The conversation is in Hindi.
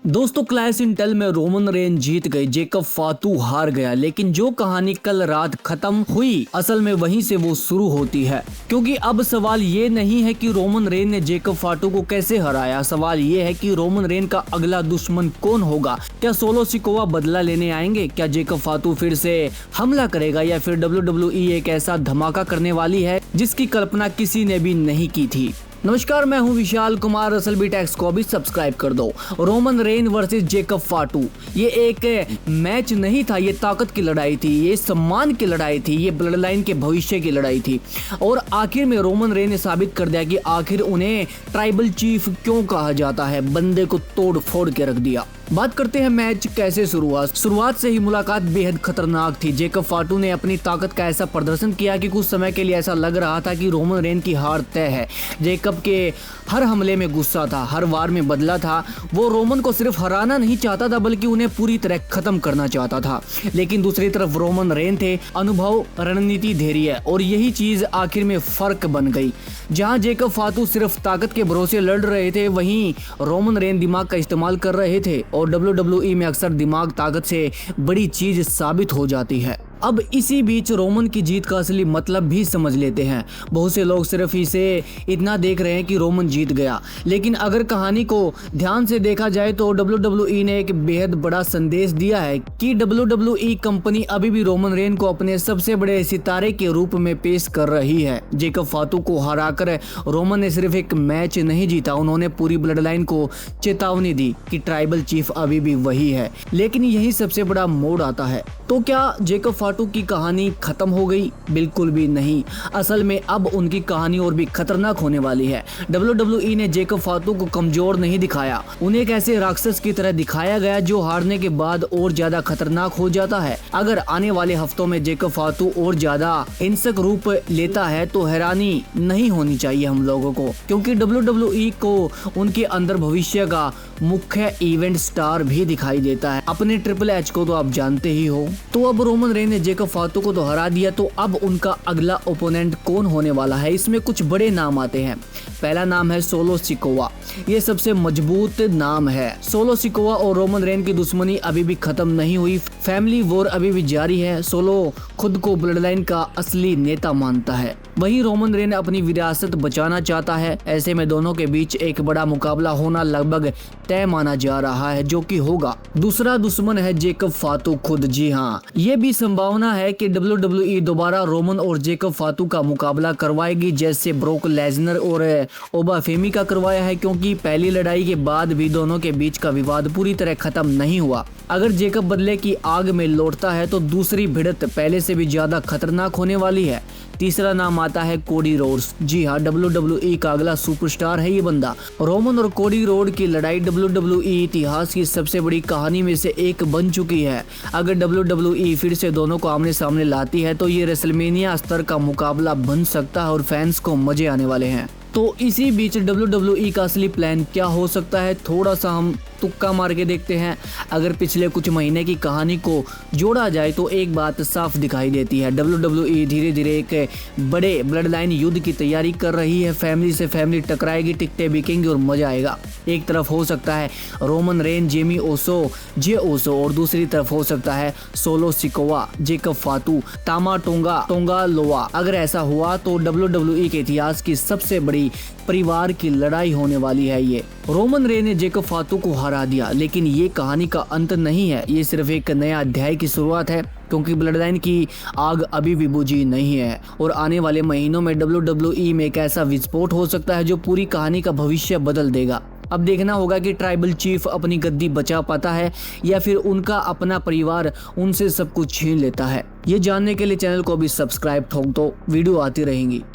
दोस्तों क्लैश इन टेल में रोमन रेन जीत गए, जेकब फातू हार गया। लेकिन जो कहानी कल रात खत्म हुई असल में वहीं से वो शुरू होती है, क्योंकि अब सवाल ये नहीं है कि रोमन रेन ने जेकब फाटू को कैसे हराया। सवाल ये है कि रोमन रेन का अगला दुश्मन कौन होगा। क्या सोलो सिकोवा बदला लेने आएंगे? क्या जेकब फाटू फिर से हमला करेगा या फिर WWE एक ऐसा धमाका करने वाली है जिसकी कल्पना किसी ने भी नहीं की थी। नमस्कार, मैं हूं विशाल कुमार। असल बी टैक्स को भी सब्सक्राइब कर दो। रोमन रेन वर्सेस जेकब फाटू, ये एक मैच नहीं था, ये ताकत की लड़ाई थी, ये सम्मान की लड़ाई थी, ये ब्लड लाइन के भविष्य की लड़ाई थी। और आखिर में रोमन रेन ने साबित कर दिया कि आखिर उन्हें ट्राइबल चीफ क्यों कहा जाता है। बंदे को तोड़ फोड़ के रख दिया। बात करते हैं मैच कैसे शुरू हुआ। शुरुआत से ही मुलाकात बेहद खतरनाक थी। जेकब फाटू ने अपनी ताकत का ऐसा प्रदर्शन किया कि कुछ समय के लिए ऐसा लग रहा था कि रोमन रेन की हार तय है। जेकब के हर हमले में गुस्सा था, हर वार में बदला था। वो रोमन को सिर्फ हराना नहीं चाहता था बल्कि उन्हें पूरी तरह खत्म करना चाहता था। लेकिन दूसरी तरफ रोमन रेन थे, अनुभव, रणनीति, धैर्य, और यही चीज आखिर में फर्क बन गई। जहां जेकब फाटू सिर्फ ताकत के भरोसे लड़ रहे थे, वहीं रोमन रेन दिमाग का इस्तेमाल कर रहे थे। और WWE में अक्सर दिमाग ताकत से बड़ी चीज साबित हो जाती है। अब इसी बीच रोमन की जीत का असली मतलब भी समझ लेते हैं। बहुत से लोग सिर्फ इसे इतना देख रहे हैं कि रोमन जीत गया, लेकिन अगर कहानी को ध्यान से देखा जाए तो WWE ने एक बेहद बड़ा संदेश दिया है कि WWE कंपनी अभी भी रोमन रेन को अपने सबसे बड़े सितारे के रूप में पेश कर रही है। जेकब फाटू को हराकर रोमन ने सिर्फ एक मैच नहीं जीता, उन्होंने पूरी ब्लड लाइन को चेतावनी दी कि ट्राइबल चीफ अभी भी वही है। लेकिन यही सबसे बड़ा मोड़ आता है। तो क्या जेकब फाटू की कहानी खत्म हो गई? बिल्कुल भी नहीं। असल में अब उनकी कहानी और भी खतरनाक होने वाली है। WWE ने जेकब फाटू को कमजोर नहीं दिखाया, उन्हें एक ऐसे राक्षस की तरह दिखाया गया जो हारने के बाद और ज्यादा खतरनाक हो जाता है। अगर आने वाले हफ्तों में जेकब फाटू और ज्यादा हिंसक रूप लेता है तो हैरानी नहीं होनी चाहिए हम लोगों को, क्योंकि WWE को उनके अंदर भविष्य का मुख्य इवेंट स्टार भी दिखाई देता है। अपने ट्रिपल एच को तो आप जानते ही हो। तो अब रोमन रेन ने जेकब फाटू को तो हरा दिया, तो अब उनका अगला ओपोनेंट कौन होने वाला है? इसमें कुछ बड़े नाम आते हैं। पहला नाम है सोलो सिकोवा। ये सबसे मजबूत नाम है। सोलो सिकोवा और रोमन रेन की दुश्मनी अभी भी खत्म नहीं हुई, फैमिली वॉर अभी भी जारी है। सोलो खुद को ब्लड लाइन का असली नेता मानता है, वहीं रोमन रेन अपनी विरासत बचाना चाहता है। ऐसे में दोनों के बीच एक बड़ा मुकाबला होना लगभग तय माना जा रहा है, जो कि होगा। दूसरा दुश्मन है जेकब फाटू खुद। जी हाँ, ये भी संभावना है कि WWE दोबारा रोमन और जेकब फाटू का मुकाबला करवाएगी, जैसे ब्रोक लेसनर और ओबाफेमी का करवाया है, क्योंकि पहली लड़ाई के बाद भी दोनों के बीच का विवाद पूरी तरह खत्म नहीं हुआ। अगर जेकब बदले की आग में लौटता है तो दूसरी भिड़ंत पहले से भी ज्यादा खतरनाक होने वाली है। तीसरा नाम आता है कोडी रोड्स। जी हाँ, WWE का अगला सुपरस्टार है ये बंदा। रोमन और कोडी रोड की लड़ाई WWE इतिहास की सबसे बड़ी कहानी में से एक बन चुकी है। अगर WWE फिर से दोनों को आमने सामने लाती है तो ये रेसलमेनिया स्तर का मुकाबला बन सकता है और फैंस को मजे आने वाले हैं। तो इसी बीच WWE का असली प्लान क्या हो सकता है, थोड़ा सा हम तुक्का मार के देखते हैं। अगर पिछले कुछ महीने की कहानी को जोड़ा जाए तो एक बात साफ दिखाई देती है। WWE धीरे धीरे एक बड़े ब्लड लाइन युद्ध की तैयारी कर रही है। फैमिली से फैमिली टकराएगी, टिकटें बिकेंगी और मजा आएगा। एक तरफ हो सकता है रोमन रेन, जेमी ओसो, जे ओसो, और दूसरी तरफ हो सकता है सोलो सिकोवा, जेकब फाटू, तामा टोंगा लोआ। अगर ऐसा हुआ तो WWE के इतिहास की सबसे बड़ी परिवार की लड़ाई होने वाली है। ये रोमन रेन ने जेकब फाटू को हरा दिया, लेकिन ये कहानी का अंत नहीं है। ये सिर्फ एक नया अध्याय की शुरुआत है, क्योंकि ब्लड लाइन की आग अभी भी बुझी नहीं है और आने वाले महीनों में WWE में एक ऐसा विस्फोट हो सकता है जो पूरी कहानी का भविष्य बदल देगा। अब देखना होगा कि ट्राइबल चीफ अपनी गद्दी बचा पाता है या फिर उनका अपना परिवार उनसे सब कुछ छीन लेता है। ये जानने के लिए चैनल को भी सब्सक्राइब ठोक दो, वीडियो आती रहेंगी।